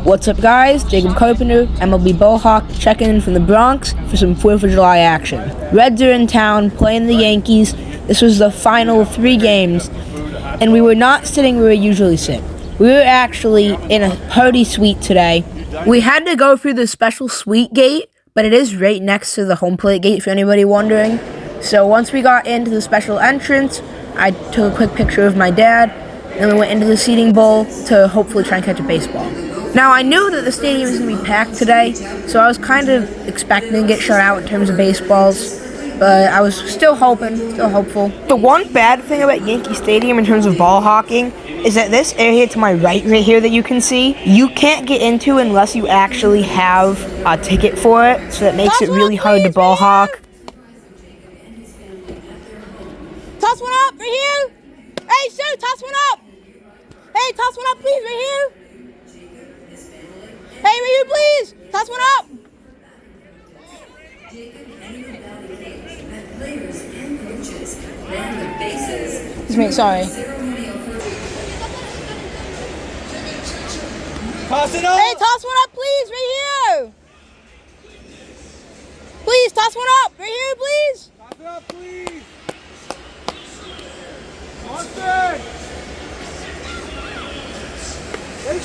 What's up guys, Jacob Carpenter, MLB Ballhawk, checking in from the Bronx for some 4th of July action. Reds are in town, playing the Yankees. This was the final of 3 games, and we were not sitting where we usually sit. We were actually in a party suite today. We had to go through the special suite gate, but it is right next to the home plate gate for anybody wondering. So once we got into the special entrance, I took a quick picture of my dad, and we went into the seating bowl to hopefully try and catch a baseball. Now, I knew that the stadium was going to be packed today, so I was kind of expecting to get shut out in terms of baseballs, but I was still hopeful. The one bad thing about Yankee Stadium in terms of ball hawking is that this area to my right here that you can see, you can't get into unless you actually have a ticket for it, so that makes it really hard to ball hawk. Toss one up, right here! Hey, sir, toss one up! Hey, toss one up, please, right here! Hey, right here, please! Toss one up! Excuse me, sorry. Toss it up! Hey, toss one up, please, right here! Please, toss one up, right here, please! Toss it up, please! Austin! Thank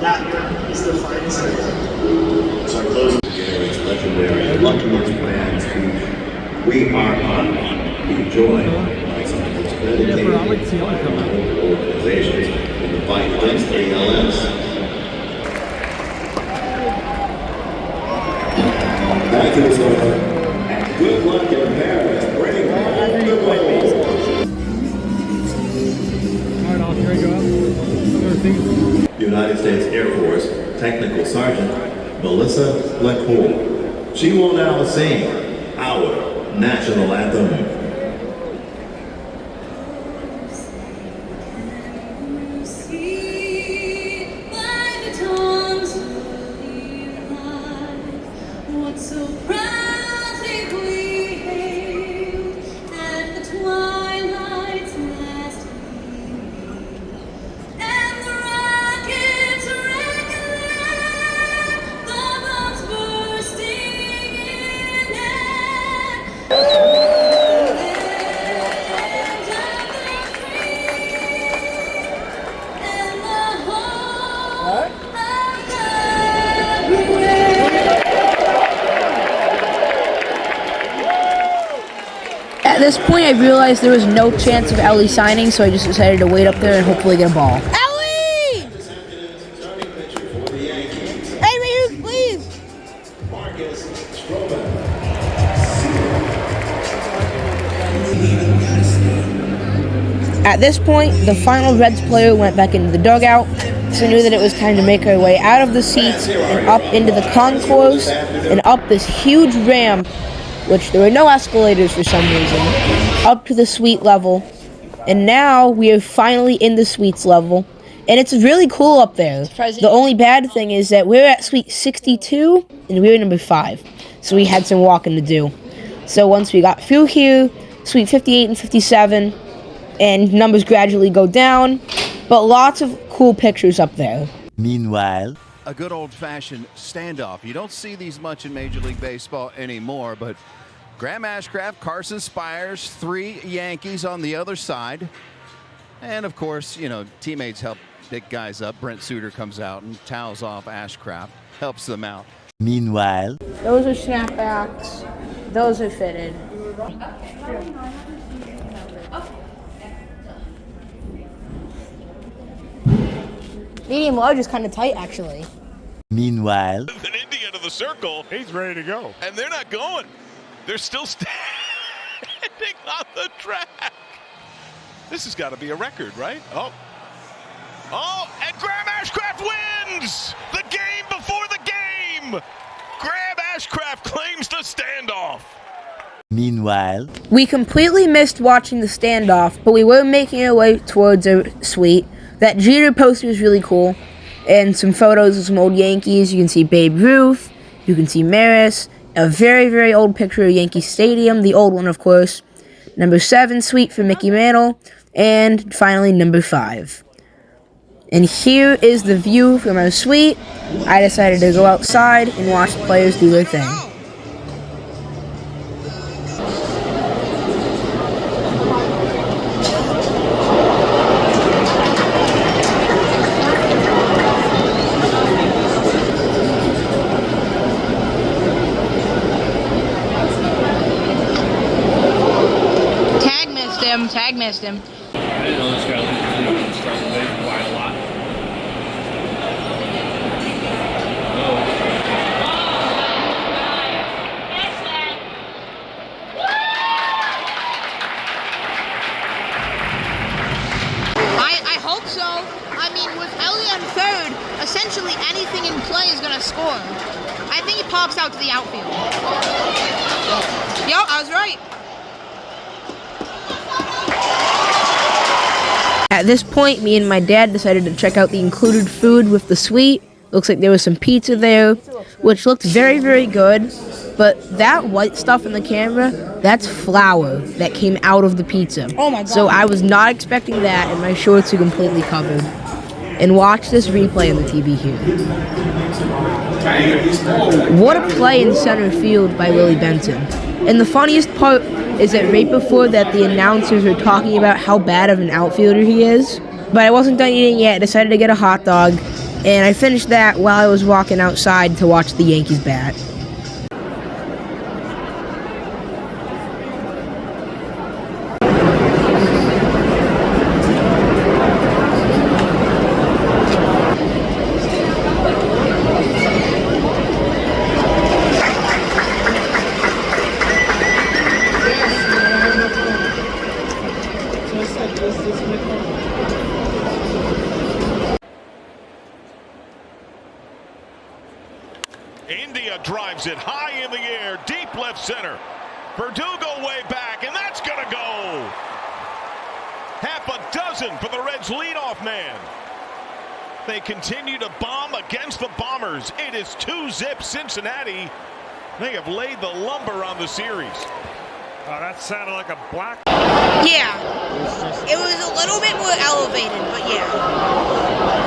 That is the finest thing. So our closing Gary's legendary Lucky's plans to We Are On be joined by some of the most dedicated organizations in the fight against ALS. That is over. And good luck in Paris. Bring home the gold. All right, off, here we go. United States Air Force Technical Sergeant Melissa Blackpool. She will now sing our national anthem. At this point, I realized there was no chance of Ellie signing, so I just decided to wait up there and hopefully get a ball. Ellie! Hey, right here, please! At this point, the final Reds player went back into the dugout, so I knew that it was time to make our way out of the seats and up into the concourse and up this huge ramp, which there were no escalators for some reason, up to the suite level. And now we are finally in the suites level, and it's really cool up there. The only bad thing is that we're at suite 62 and we're number 5, so we had some walking to do. So once we got through here, suite 58 and 57, and numbers gradually go down, but lots of cool pictures up there. Meanwhile, a good old-fashioned standoff. You don't see these much in Major League Baseball anymore, but Graham Ashcraft, Carson Spires, 3 Yankees on the other side. And, of course, you know, teammates help pick guys up. Brent Suter comes out and towels off Ashcraft, helps them out. Meanwhile, Those are snapbacks. Those are fitted. Medium large is kind of tight, actually. meanwhile, An India to the circle, He's ready to go. and they're not going. They're still standing on the track. This has got to be a record, right? Oh, and Graham Ashcraft wins the game before the game. Graham Ashcraft claims the standoff. meanwhile, We completely missed watching the standoff, but we were making our way towards a suite. That Jeter poster was really cool. And some photos of some old Yankees. You can see Babe Ruth. You can see Maris. A very, very old picture of Yankee Stadium. The old one, of course. Number 7 suite for Mickey Mantle. And finally, number 5. And here is the view from our suite. I decided to go outside and watch the players do their thing. Tag missed him. I didn't know this guy was struggling quite a lot. I hope so. I mean, with Elliott on third, essentially anything in play is going to score. I think he pops out to the outfield. Yo, I was right. At this point, me and my dad decided to check out the included food with the suite. Looks like there was some pizza there, which looked very, very good. But that white stuff in the camera, that's flour that came out of the pizza. Oh my God. So I was not expecting that, and my shorts are completely covered. And watch this replay on the TV here. What a play in center field by Willie Benson. And the funniest part is that right before that, the announcers were talking about how bad of an outfielder he is. But I wasn't done eating yet. I decided to get a hot dog, and I finished that while I was walking outside to watch the Yankees bat. India drives it high in the air, deep left center. Verdugo way back, and that's going to go. Half a dozen for the Reds' leadoff man. They continue to bomb against the Bombers. It is 2-zip Cincinnati. They have laid the lumber on the series. Oh, that sounded like a black. Yeah. It was a little bit more elevated, but yeah.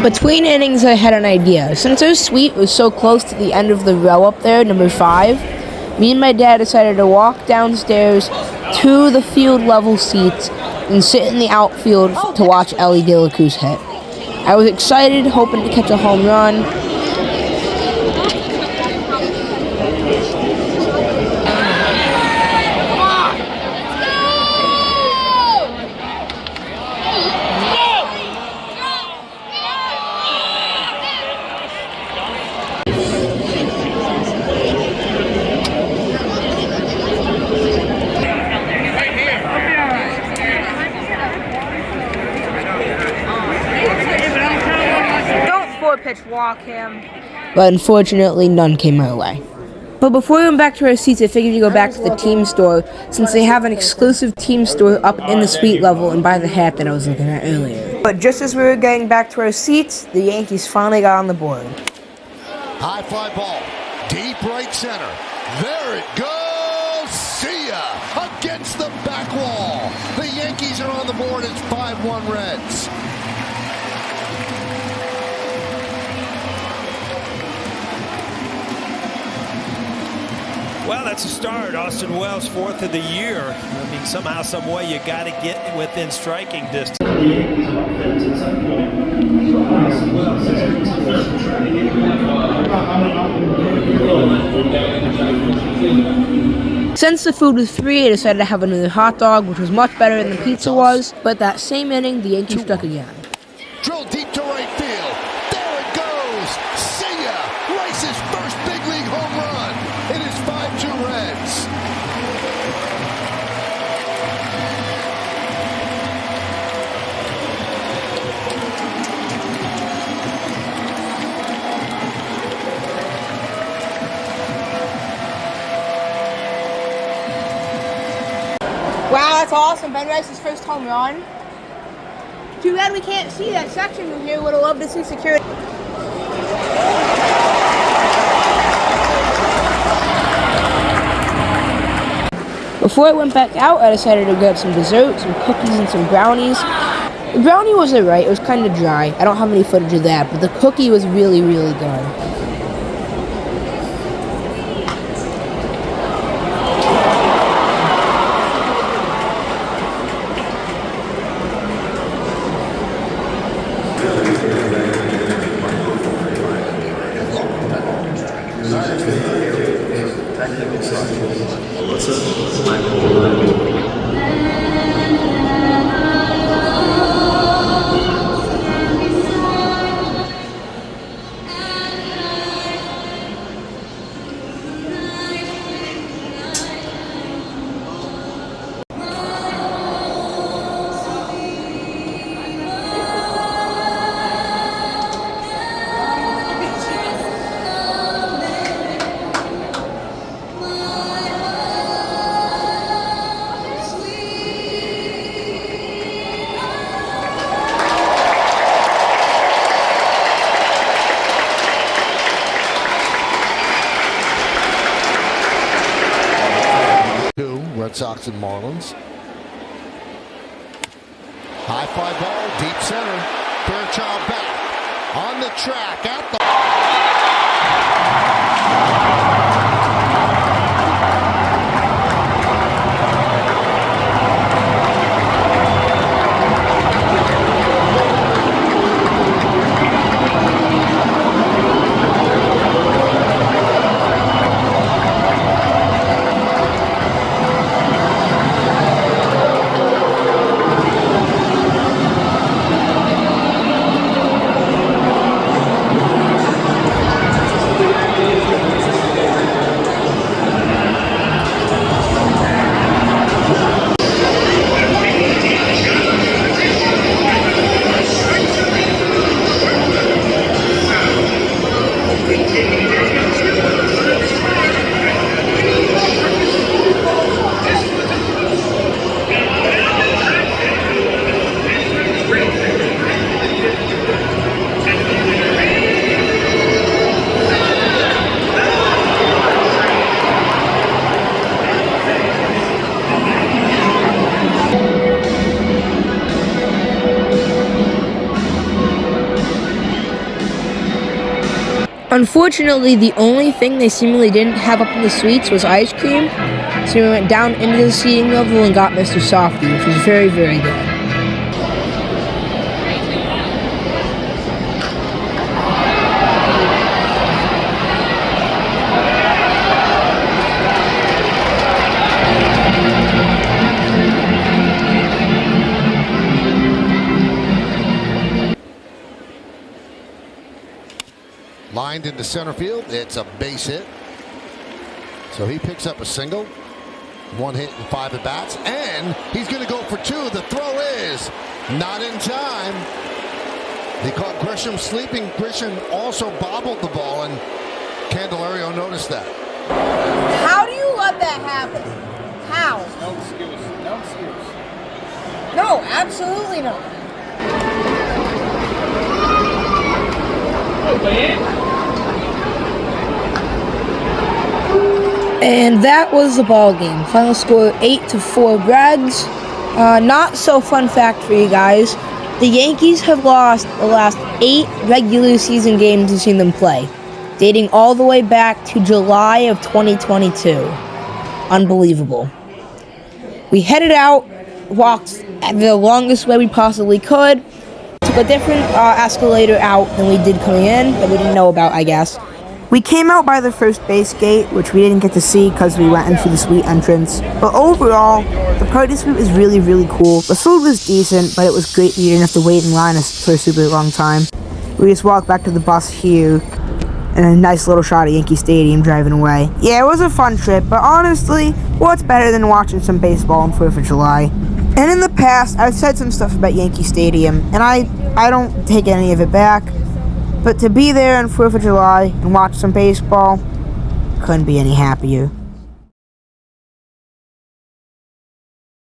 Between innings, I had an idea. Since our suite was so close to the end of the row up there, number 5, me and my dad decided to walk downstairs to the field level seats and sit in the outfield to watch Ellie De La Cruz hit. I was excited, hoping to catch a home run. Pitch walk him. But unfortunately, none came my way. But before we went back to our seats, I figured to go back to the team store since they have an exclusive team store up in the suite level and buy the hat that I was looking at earlier. But just as we were getting back to our seats, the Yankees finally got on the board. High fly ball, deep right center. There it goes. See ya! Against the back wall. The Yankees are on the board. It's 5-1 Reds. Well, that's a start. Austin Wells, 4th of the year. I mean, somehow, some way, you got to get within striking distance. Since the food was free, I decided to have another hot dog, which was much better than the pizza was. But that same inning, the Yankees struck again. Drill deep to right field. There it goes. See ya! Rice's first big league home run. It is 5-2 Reds. Wow, that's awesome. Ben Rice's first home run. Too bad we can't see that section from here. Would have loved to see security. Before I went back out, I decided to grab some dessert, some cookies, and some brownies. The brownie was alright. It was kind of dry. I don't have any footage of that, but the cookie was really, really good. Red Sox and Marlins. High fly ball, deep center. Fairchild back on the track at the. Unfortunately, the only thing they seemingly didn't have up in the suites was ice cream, so we went down into the seating level and got Mr. Softy, which was very, very good. Lined into center field. It's a base hit. So he picks up a single. 1 hit and 5 at bats. And he's going to go for 2. The throw is not in time. They caught Grisham sleeping. Grisham also bobbled the ball, and Candelario noticed that. How do you let that happen? How? No excuse. No excuse. No, absolutely not. And that was the ball game. Final score 8-4 Reds. Not so fun fact for you guys. The Yankees have lost the last 8 regular season games we've seen them play, dating all the way back to July of 2022. Unbelievable. We headed out, walked the longest way we possibly could, took a different escalator out than we did coming in, that we didn't know about, I guess. We came out by the first base gate, which we didn't get to see because we went into the suite entrance. But overall, the party suite was really, really cool. The food was decent, but it was great. You didn't have to wait in line for a super long time. We just walked back to the bus here, and a nice little shot at Yankee Stadium driving away. Yeah, it was a fun trip, but honestly, what's better than watching some baseball on 4th of July? And in the past, I've said some stuff about Yankee Stadium, and I don't take any of it back. But to be there on 4th of July and watch some baseball, couldn't be any happier.